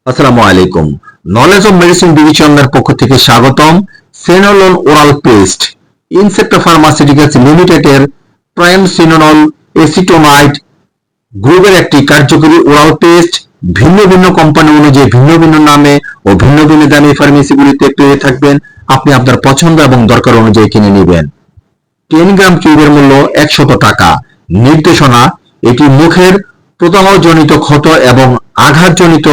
আসসালামু আলাইকুম। Knowledge of medicine ডিভিশনের পক্ষ থেকে স্বাগতম। সেনোলন ওরাল পেস্ট ইনসেপ্টা ফার্মাসিউটিক্যালস লিমিটেডের প্রাইম সিনোনল এসিটোমাইড গ্রুপের একটি কার্যকরী ওরাল পেস্ট ভিন্ন ভিন্ন কোম্পানি অনুযায়ী ভিন্ন ভিন্ন নামে ও ভিন্ন ভিন্ন দামি ফার্মেসিগুলিতে পেয়ে থাকবেন। আপনি আপনার পছন্দ এবং দরকার অনুযায়ী কিনে নেবেন। 10 গ্রাম কিউবের মূল্য 100 টাকা। নির্দেশনা: এটি মুখের প্রদাহজনিত ক্ষত এবং আঘাতজনিত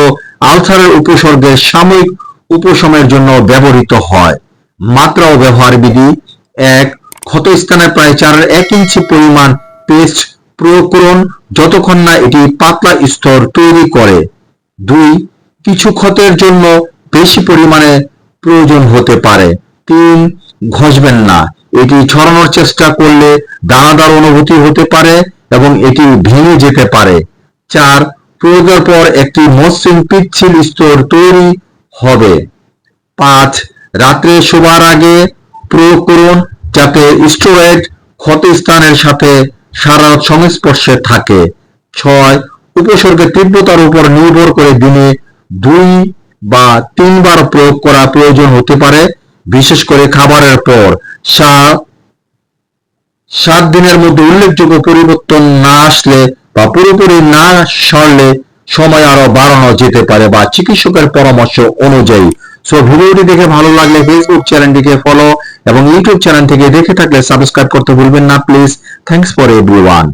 আলসারের উপসর্গের সাময়িক উপশমের জন্য ব্যবহৃত হয়। মাত্রা ও ব্যবহার বিধি: 1. ক্ষতস্থানে প্রায় 4/1 ইঞ্চি পরিমাণ পেস্ট প্রয়োগ করুন যতক্ষণ না এটি পাতলা স্তর তৈরি করে। 2. কিছু ক্ষতের জন্য বেশি পরিমাণে প্রয়োজন হতে পারে। 3. ঘষবেন না। এটি ছড়ানোর চেষ্টা করলে দানাদার অনুভূতি হতে পারে এবং এটি ভেঙে যেতে পারে। 4. প্রয়োগের পর একটি মসৃণ পিচ্ছিল স্তর তৈরি হবে। 5. রাত্রে শোবার আগে প্রয়োগ করুন যাতে স্টেরয়েড ক্ষতস্থানের সাথে সারা রাত সংস্পর্শে থাকে। 6. উপসর্গের তীব্রতার উপর নির্ভর করে দিনে 2 বা 3 বার প্রয়োগ করা প্রয়োজন হতে পারে, বিশেষ করে খাবারের পর। 7 দিনের মধ্যে উল্লেখযোগ্য পরিবর্তন না আসলে বা পুরোপুরি না সারলে সময় আরো বাড়ানো যেতে পারে বা চিকিৎসকের পরামর্শ অনুযায়ী। সো ভিডিওটি দেখে ভালো লাগলে ফেসবুক চ্যানেলটিকে ফলো এবং ইউটিউব চ্যানেল থেকে দেখে থাকলে সাবস্ক্রাইব করতে ভুলবেন না প্লিজ। Thanks for everyone.